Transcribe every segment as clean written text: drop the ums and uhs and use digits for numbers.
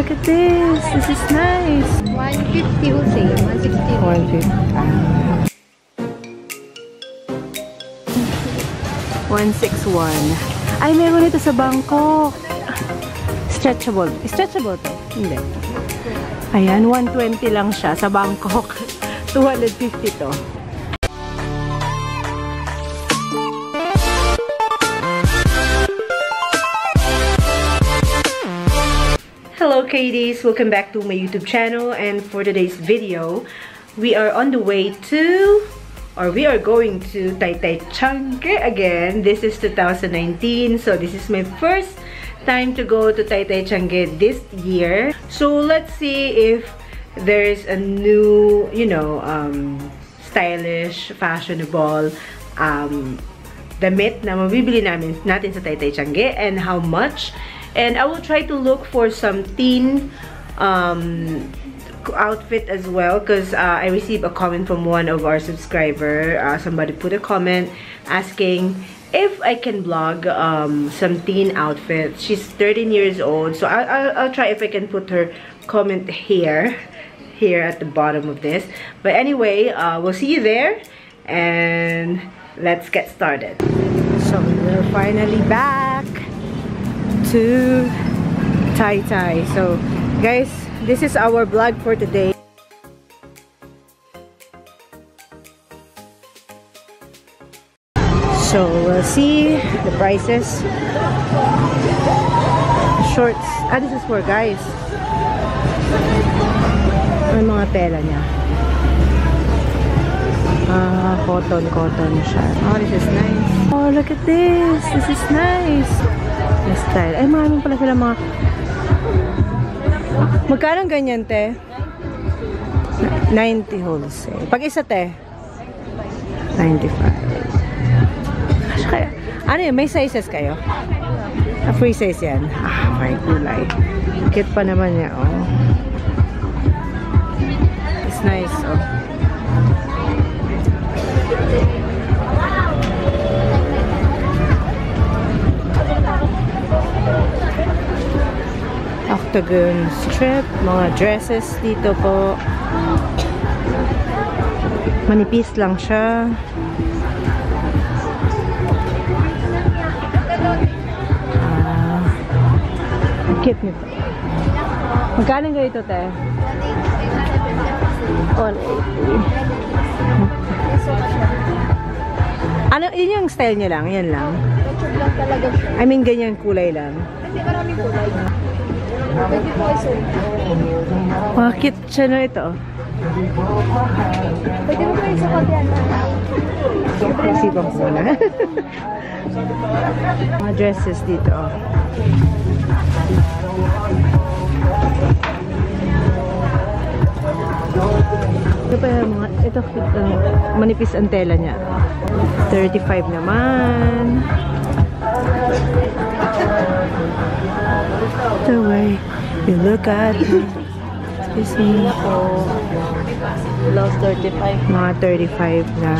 look at this. This is nice. 150 wholesale. 160. 161. Ay, meron ito sa Bangkok. Stretchable. Stretchable to? Hindi. Ayan, 120 lang siya sa Bangkok. 250 to. Hello Kadies! Welcome back to my YouTube channel, and for today's video, we are on the way to, or we are going to Taytay Changge again. This is 2019, so this is my first time to go to Taytay Changge this year. So let's see if there's a new, you know, stylish, fashionable damit na mabibili natin sa Taytay Changge, and how much. And I will try to look for some teen outfit as well, because I received a comment from one of our subscribers. Somebody put a comment asking if I can vlog some teen outfits. She's 13 years old, so I'll try if I can put her comment here at the bottom of this. But anyway, we'll see you there, and let's get started. So we're finally back to Taytay. So guys, this is our vlog for today. So we'll see the prices. Shorts. This is for guys. May mga tela niya. Cotton siya. Oh, this is nice. Oh, look at this. This is nice. This style. Ay, maraming pala sila mga... Magkano ganyan, te? 90 wholesale. Pag isa, te? 95. Kaya, ano yun? May sizes kayo? Free size yan. May kulay. Cute pa naman niya, oh. It's nice, oh. Octagon strip, mga dresses dito po. Manipis lang siya. Cute nito. Magkano ganito, te? 180. Ano, yun yung style niya lang? Yan lang? I mean, ganyan kulay lang. Hindi, maraming kulay. Bakit siya na ito? Pwede mo kayo sa kabihan na. Isipan ko muna. Mga dresses dito. Ito pa yung mga, ito manipis ang tela niya. 35 naman. The way you look at me. Excuse me. Lost 35. Mga 35 na.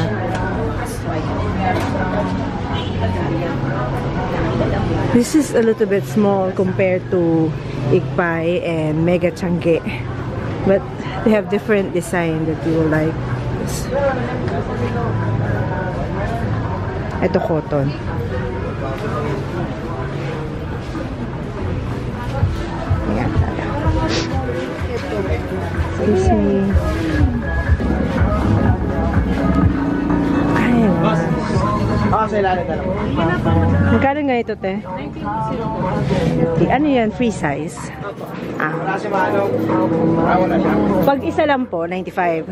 This is a little bit small compared to Ikpai and Mega Changge. But they have different design that you will like. Ito cotton. Ayan. Excuse me. Ay, wow. Magkano nga ito, te? 90. Ano yan? Free size? Pag isa lang po, 95.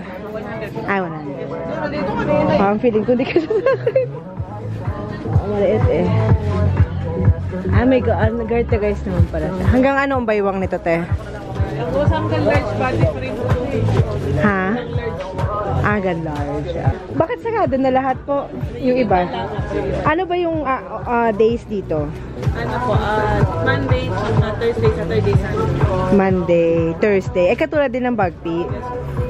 Ay, 100. Parang feeling ko hindi ka sa akin. Maliit eh. May garter guys naman pala. Hanggang ano ang baywang nito, te? Hanggang large body pa rin. Ha? Hanggang large. Bakit sarado na lahat po? Yung iba? Ano ba yung days dito? Ano po, Monday, Thursday, Saturday, Sunday. Monday, Thursday. Katulad din ng Bagpi.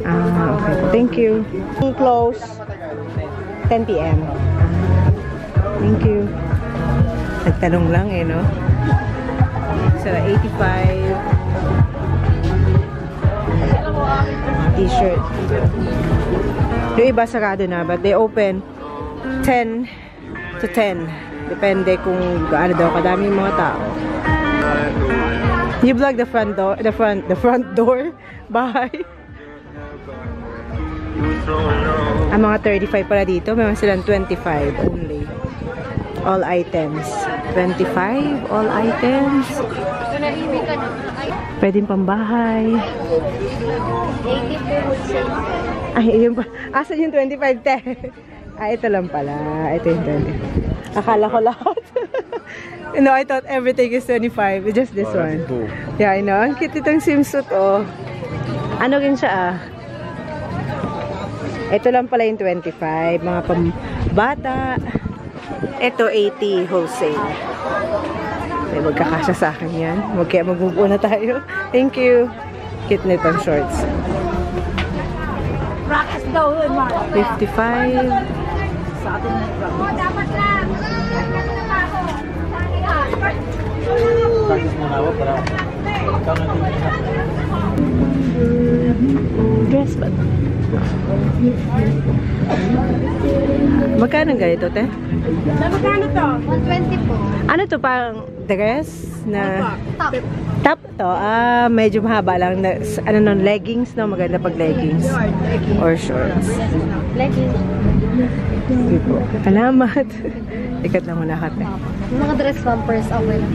Okay. Thank you. Close 10 PM. Thank you. Nagtanong lang eh, no? So, 85. t-shirt. Yung iba sarado na, but they open 10 to 10. Depende kung gaano daw kadaming mga tao. You vlog the front door, the front door, bahay. Ang mga 35 pala dito, meron silang 25 only. All items. 25 all items. Pwedeng pambahay. Ay, yun pa. Asan yung 25, te? Ah, ito lang pala. Ito yung 20. Akala ko lahat. No, I thought everything is 25. Just this one. Cool. Yeah, I know. Ang cute itong swimsuit, oh. Ano rin siya, ah? Ito lang pala yung 25. Mga pambata. Ito, 80 wholesale. May magkakasya sa akin yan. Kaya mag-move on na tayo. Thank you. Cute nitong shorts. 55. Dress ba? Magkano ganito, te? Magkano to? 120 po. Ano to, parang dress na Top. top to? Ah, medyo mahaba lang. Ano nun, leggings, no? Maganda pag leggings. Or shorts. Leggings. Sige po. Salamat. Ikat lang muna ka, te. Yung mga dress bumpers, okay lang.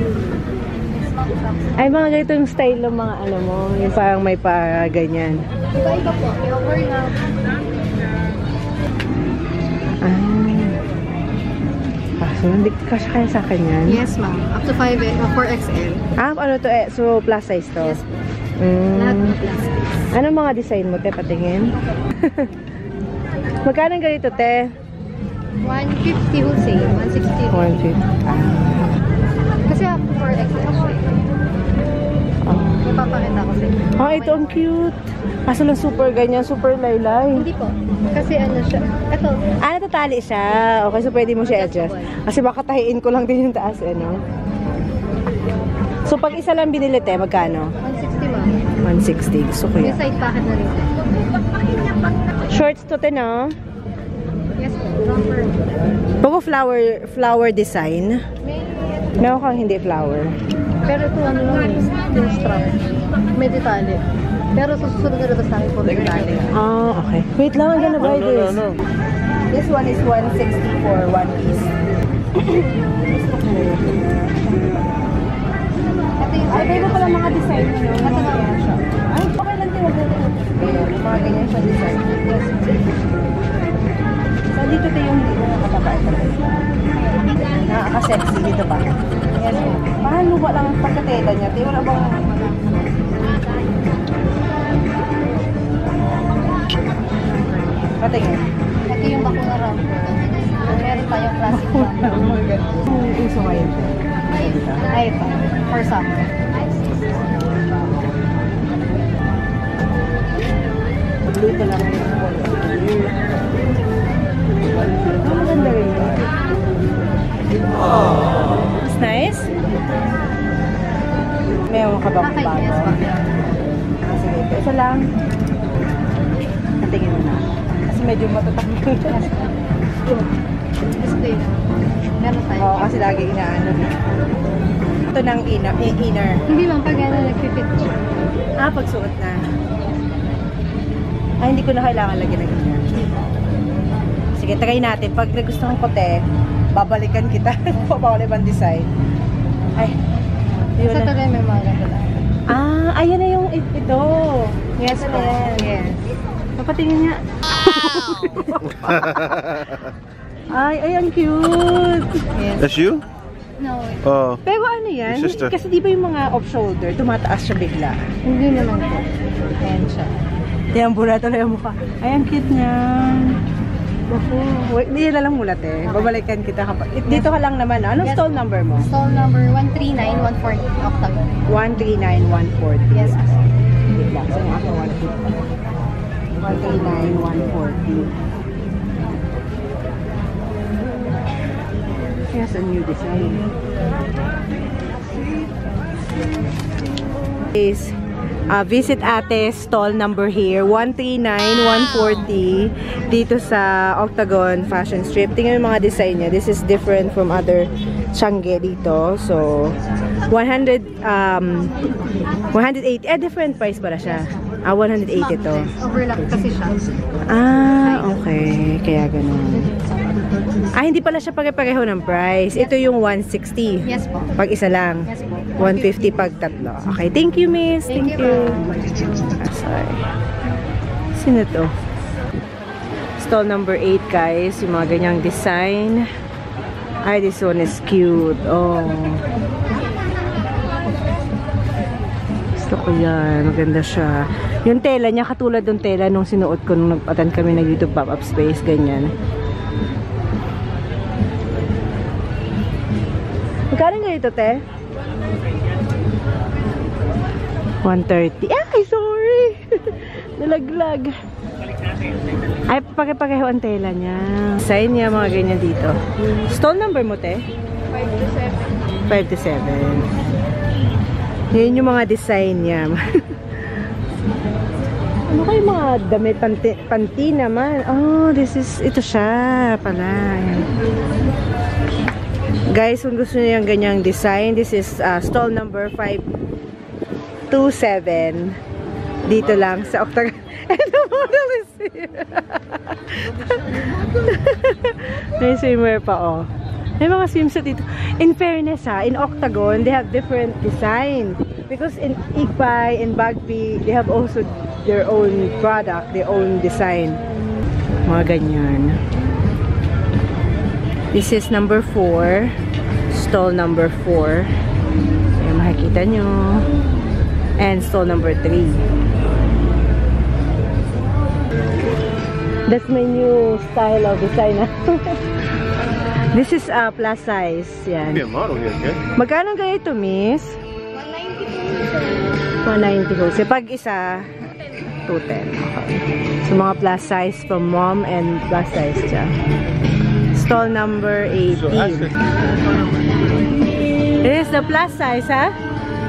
Ay, mga ganitong style ng mga ano mo. Yung parang may pa ganyan. Iba-iba po. Yung overlap. So, hindi kasya kaya sa akin yan? Yes, ma'am. Up to 4XL. Ah, ano to eh? So, plus size to? Yes po. Mm. Lahat ng plastic. Ano mga design mo, te? Patingin. Magkano ganito, te? 150 wholesale. 160. 150. Kasi up to 4XL siya. May papakita ko sa inyo. Ah, ito ang cute. Kaso lang super ganyan, super laylay. Hindi po. Kasi ano siya. Ito. Ah, natatali siya. Okay, so pwede mo siya adjust. Kasi baka tahiin ko lang din yung taas, ano. So, pag isa lang binili, te, magkano? 160, ma'am. 160. Gusto ko May yan. side pocket na rin. Shorts to, te, no? Yes po. Romper. Bago flower design. Meron kang hindi flower. Pero ito ano lang eh. Yung strap. May detalye. Pero susunod na rin sa akin po detalye. Ah, okay. Wait lang, I'm gonna buy this. This one is 160 for one piece. Ay, bago pala mga design mo, no? Matanawa siya. Ay, okay lang din. Mga ganyan siya design. So, dito tayo yung hindi mo nakapapait. Nakaka-sexy dito pa. Yan. Parang luwa lang ang pagkatela niya. Tayo na bang... Patingin. Ito yung bakuna romper. Meron tayong classic romper. Uso ngayon. Ay, ito. For summer. Dito lang yung ang maganda rin. It's nice. Meron ka bang Okay, bago? yes, ma'am. Sige, isa lang. Katingin mo na. Kasi medyo matatakot. Display. Meron tayo. Oo, kasi lagi inaano. Ito ng inner. Hindi lang pag ano nag-fit siya. Ah, pagsuot na. Ay, hindi ko na kailangan lagyan ng inner. Sige, try natin. Pag nagustuhan ko, te, babalikan kita. Papawala ibang design. Ay, yun Sa na. tuloy may mga ganda lang. Ah, ayan na yung ito. Yes, Ito na yan. Yes. Papatingin niya. Ay, ang cute. Yes. That's you? No, Oh. Pero ano yan? Your sister. Kasi di ba yung mga off-shoulder, tumataas siya bigla. hindi naman po. Ayan siya. Yan, bula tuloy ang mukha. Ay, ang cute niyan. Opo. Wait, hindi na lang mulat eh. Babalikan kita kapag... Dito ka lang naman. Anong Yes. stall number mo? Stall number 139-140 Octagon. 139-140. Yes. Wait lang. Saan yung ako? 139-140. Yes, a new design. Is Visit Ate stall number here, 139, 140 dito sa Octagon Fashion Strip. Tingnan yung mga design niya. This is different from other Changi dito. So 180, different price pala siya. 180 to. Overlap kasi siya. Okay. Kaya ganun. Hindi pala siya pare-pareho ng price. Ito yung 160. Yes po. Pag isa lang. Yes po. 150 pag tatlo. Okay, thank you, miss. Thank you. Sorry. Sino to? Stall number 8, guys. Yung mga ganyang design. This one is cute. Oh. Gusto ko yan. Maganda siya. Yung tela niya, katulad ng tela nung sinuot ko nung nag-attend kami ng YouTube pop-up space. Ganyan. Magkano nga ito, te? 130. Sorry! Nalaglag. Pareho ang tela niya. Sign niya, mga ganyan dito. Stall number mo, te? 5 to 7. Yan yung mga design niya. Ano kayo mga damit? Panty naman. Ito siya pala. Ayan. Guys, kung gusto niyo yung ganyang design, this is stall number 527. Dito lang sa Octagon. And the model is here. May swimwear pa, oh. May mga swimsuit dito. In fairness, in Octagon, they have different design. Because in Igpay and Bagpi, they have also their own product, their own design. Mga ganyan. This is number 4. Stall number 4. Ayan, makikita nyo. And stall number 3. That's my new style of design. This is plus size. Yan. Be a model here, okay? Magkano ganito, miss? 190 wholesale. Pag isa, 210. Okay. So, mga plus size from mom and plus size siya. Stall number 18. It is the plus size, huh?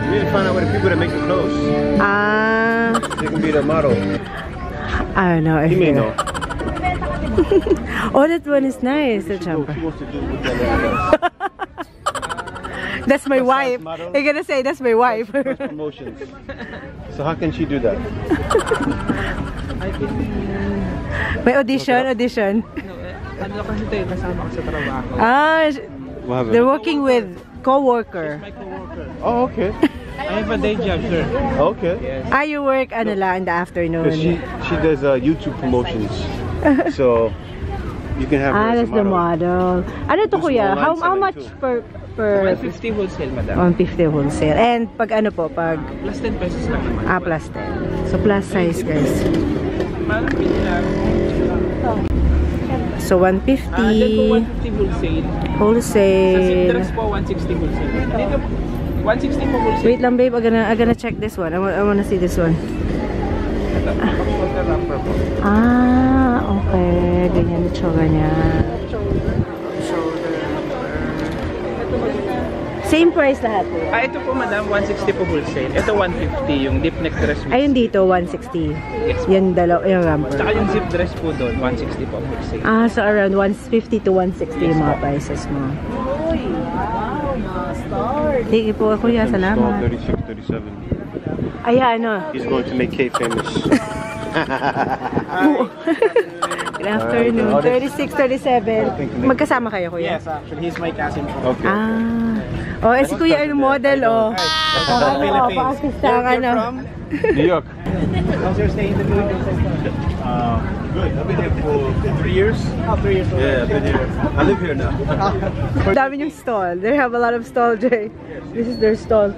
You need to find out what the people that make the clothes. They can be the model. I don't know. You may know. Oh, that one is nice. The jumper. She wants to do with that. That's my wife. You're gonna say that's my wife. Promotions. So how can she do that? May audition. Ano kasi tayo, kasama ko sa trabaho. They're working with co-worker. My co-worker. Oh, okay. I have a day job, sir. Okay. Yes. You work in the afternoon. Because she does YouTube promotions. So you can have her as a that's the model. Ano to, kuya? How much per 150 wholesale, madam. 150 wholesale. And pag ano po, pag Plus 10 pesos lang naman. plus 10. So plus size, guys. Parang lang. So 150 Dito 150 wholesale. wholesale. Sa zip dress po 160 wholesale. Dito 160 po wholesale. Wait lang, babe. I'm gonna check this one. I wanna see this one. Okay. Ganyan yung tsura niya. Same price lahat po. Ito po, madam, 160 po wholesale. Ito 150, yung deep neck dress. Ayun dito, 160. Yes. Yung yung ramper. Tsaka yung zip dress po doon, 160 po wholesale. So around 150 to 160 yung mga prices mo. Sige po, kuya. Salamat. 36, 37. He's going to make Kate famous. Good afternoon. 36, 37. Magkasama kayo, kuya? Yes, actually, he's my cousin po. Okay. Si kuya yung model, From New York. how's your stay in the Philippines? Good. I've been here for 3 years. 3 years old. Yeah, I've been here. I live here now. Dami yung stall. They have a lot of stall, Jay. This is their stall.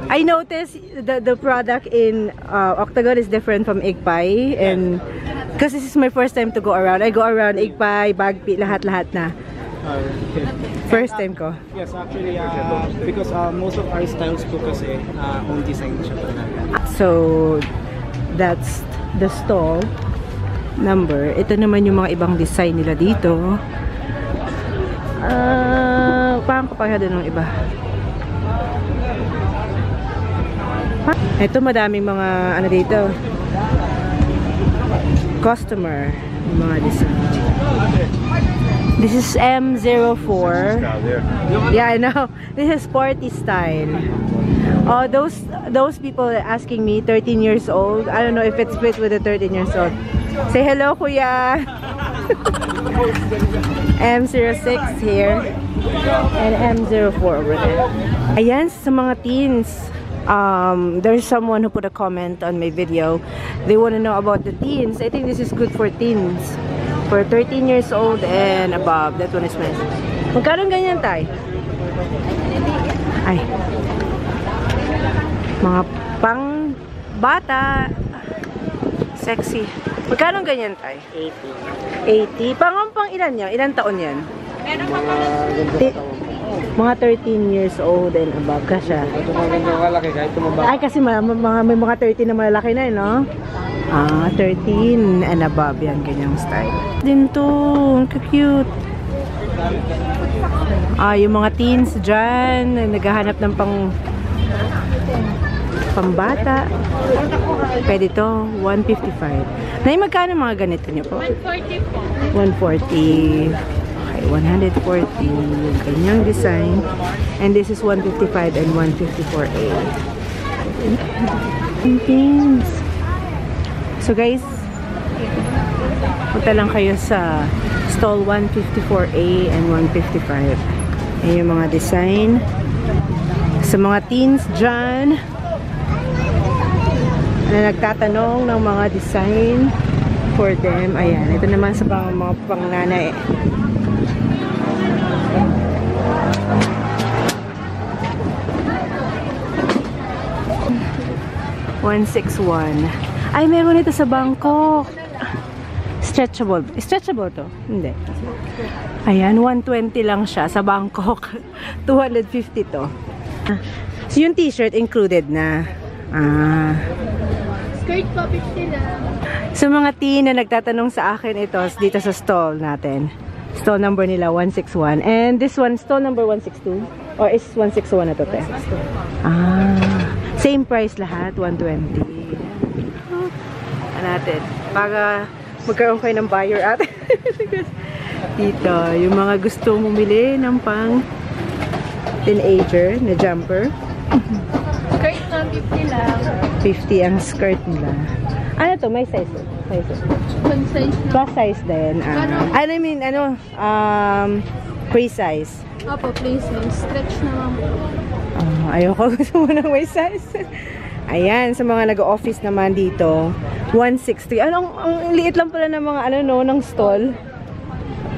I noticed the product in Octagon is different from Igpay, and because this is my first time to go around. I go around Igpay, Bagpi, lahat-lahat na. First time ko. Yes, actually, because most of our styles po kasi own design siya talaga. So, that's the stall number. Ito naman yung mga ibang design nila dito. Parang kapagado ng iba. Ito madaming mga ano dito. Customer. Mga design. This is M04. Yeah, I know. This is sporty style. Oh, those people asking me, 13 years old. I don't know if it's fit with the 13 years old. Say hello, kuya. M06 here. And M04 over there. Ayan, sa mga teens. There's someone who put a comment on my video. They want to know about the teens. I think this is good for teens. For 13 years old and above. That one is nice. Magkano ganyan, tay? Ay. Mga pang bata. Sexy. Magkano ganyan, tay? 80. 80. Pang ilan yan? Ilan taon yan? Mga 13 years old and above ka siya. Ay, kasi may mga 13 na malalaki na, no? 13 and above yan, ganyang style. Din to, cute. Yung mga teens dyan, naghahanap ng pambata. Pwede to, 155. Nay, magkano mga ganito nyo po? 140 po. 140. Okay, 140. Yung kanyang design. And this is 155 and 154A. Teens. So guys, punta lang kayo sa stall 154A and 155. Ayan yung mga design. Sa mga teens dyan na nagtatanong ng mga design for them. Ayan, ito naman sa mga pangnanay. $161. Ay, meron ito sa Bangkok. Stretchable. Stretchable to? Hindi. Ayan, 120 lang siya sa Bangkok. 250 to. So, yung t-shirt included na. Skirt po, 50 lang. So, mga teen na nagtatanong sa akin ito dito sa stall natin. Stall number nila, 161. And this one, stall number 162? Or is 161 na to, te? Same price lahat, 120. Natin para magkaroon kayo ng buyer at dito yung mga gusto bumili ng pang teenager na jumper. Skirt na 50 lang. 50 ang skirt nila. Ano to? May size? One size na. Plus size din. I mean, free size. Opo, free size. Stretch naman po. Ayoko, gusto mo ng may size. Ayan, sa mga nag-office naman dito, 160. Ang liit lang pala ng mga ng stall.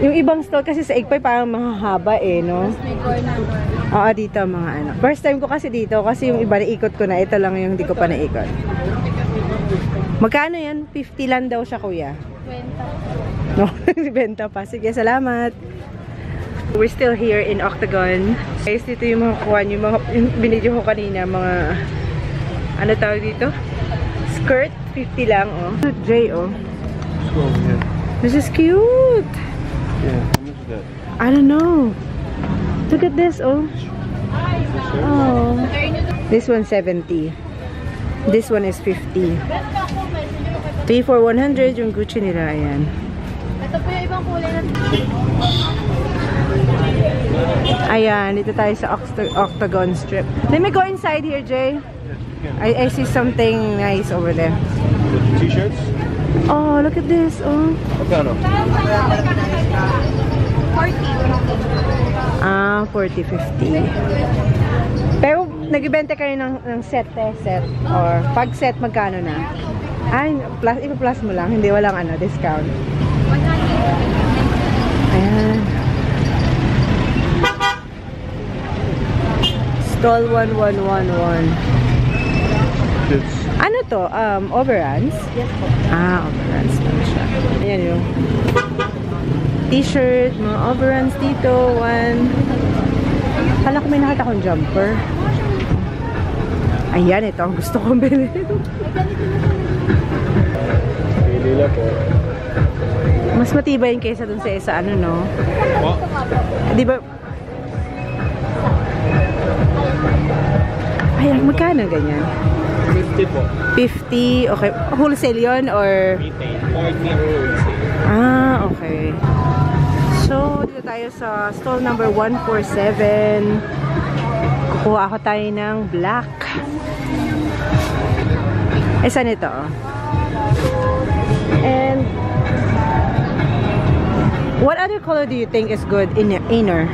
Yung ibang stall kasi sa Egpay parang mahahaba no? Oo, dito mga First time ko kasi dito kasi yung iba naikot ko na. Ito lang yung hindi ko pa naikot. Magkano yan? 50 lang daw siya, kuya. 20. No, 20 pa. Sige, salamat. We're still here in Octagon. Guys, dito yung mga kuwan, yung binidyo ko kanina, mga ano tawag dito? Skirt, 50 lang, oh. J, oh. This is cute. Yeah, how much is that? I don't know. Look at this, oh. Oh. This one 70. This one is 50. 3 for 100 yung Gucci nila, ayan. Ito po yung ibang kulay na. Ayan, dito tayo sa Octagon Strip. Let me go inside here, Jay. I see something nice over there. T-shirts? Oh, look at this. Oh. Magkano? 40, 50. Pero nagbibenta kayo ng set. Or pag set, magkano na? Ay, ipa-plus mo lang. Hindi, walang discount. Ayan. Stall 1111. Ano to? Overruns? Yes po. Overruns lang siya. Ayan yung t-shirt, mga overruns dito. Kala ko may nakita akong jumper. Ayan, ito ang gusto kong bilhin. Lila po. Mas matibay yung kaysa dun sa isa, no? Di ba? Ayan, magkano ganyan? 50 po. 50, okay. Wholesale yun or? Retail. 40 wholesale. Ah, okay. So, dito tayo sa stall number 147. Kukuha ako tayo ng black. Saan ito? And what other color do you think is good in inner?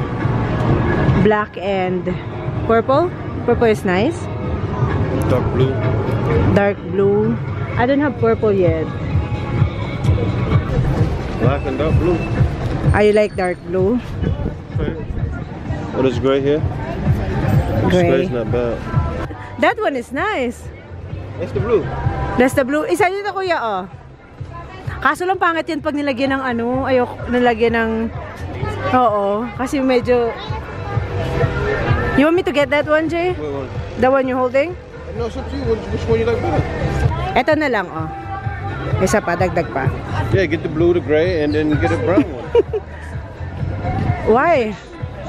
Black and purple? Purple is nice. Dark blue. Dark blue. I don't have purple yet. Black and dark blue. I like dark blue. What is gray here? This Gray. gray's not bad. That one is nice. That's the blue. That's the blue. Isa dito kuya, oh. Kaso lang pangit yan pag nilagyan ng ano. Ayoko nilagyan ng... Oo. Kasi medyo... You want me to get that one, Jay? What one? The one you're holding? No, it's up to you. Which one you like better? Ito na lang, oh. Isa pa, dagdag pa. Yeah, get the blue, the gray, and then get a brown one. Why?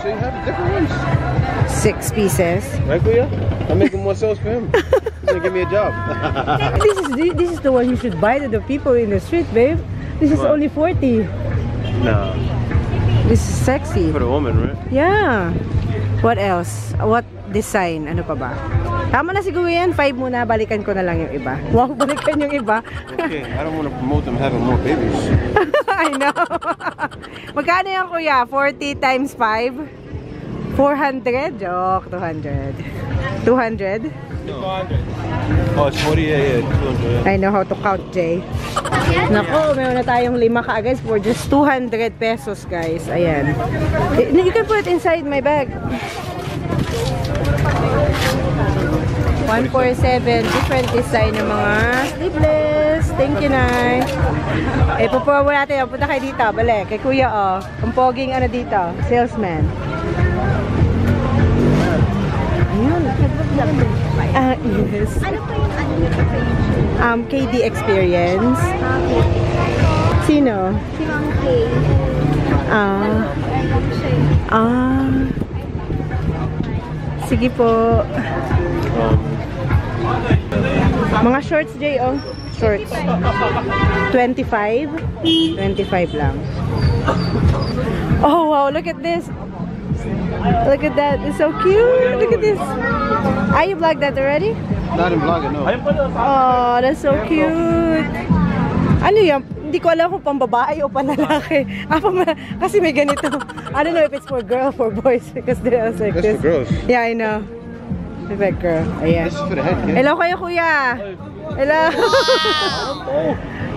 So you have different ones. 6 pieces. Right, Kuya? I'm making more sales for him. He's gonna give me a job. This is the one you should buy to the people in the street, babe. This is What? only 40. Nah, This is sexy. for the woman, right? Yeah. What else? What design? Ano pa ba? Tama na siguro yan. 5 muna. Balikan ko na lang yung iba. Wow, balikan yung iba. Okay, I don't want to promote them having more babies. I know. Magkano yan, kuya? 40 times 5? 400? Joke. 200. 200? Oh, it's 40, yeah, 200. I know how to count, Jay. Naku, meron na tayong 5 kaagad for just 200 pesos, guys. Ayan. You can put it inside my bag. 147, different design ng mga sleeveless. Thank you, Nay. Eh, pupuwa natin. Punta kayo dito. Balik. Kay Kuya, oh. Ang poging ano dito. Salesman. Ayun. Yes. Ano po yung ano nito page? KD Experience. Sino? Si Ma'am Kay. Sige po. Mga shorts, Jay, oh. Shorts. 25? 25 lang. Oh, wow. Look at this. Look at that. It's so cute. Look at this. Are you vlogged that already? Not in vlogging, no. Oh, that's so cute. Ano yan? Hindi ko alam kung pambabae o panlalaki. Kasi may ganito. I don't know if it's for girl or for boys because they're also like That's this. for girls. Yeah, I know. It's like girl. Ayan. This is for the head, kid. Hello kayo, kuya. Hello.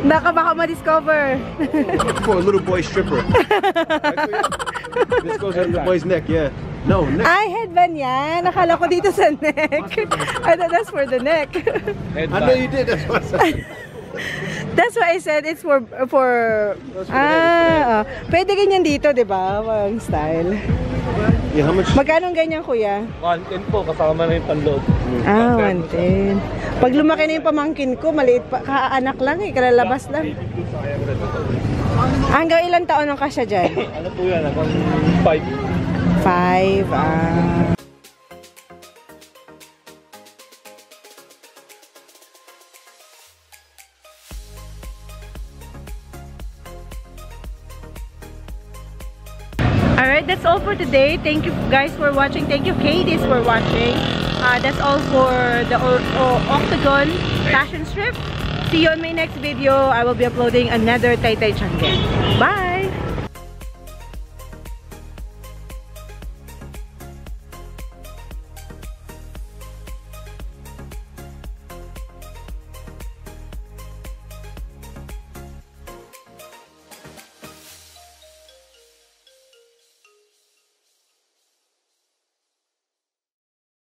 Baka ma-discover. For a little boy stripper. This goes on the boy's neck, yeah. No, neck. Ay, headband yan. Nakala ko dito sa neck. I thought that's for the neck. I know you did, that's what I said. That's why I said it's for pwede ganyan dito, 'di ba? Ang style. Yeah, how much? Magkano ang ganyan, kuya? 110 po, kasama na yung panloob. 110. Pag lumaki na yung pamangkin ko, maliit pa, kaanak lang eh, kalalabas lang. Hanggang ilang taon ang kasya dyan? Ano po yan? 5. 5, Alright, that's all for today. Thank you guys for watching. Thank you, Katie's, for watching. That's all for the Octagon fashion strip. See you on my next video. I will be uploading another Tay Tay Changge. Bye!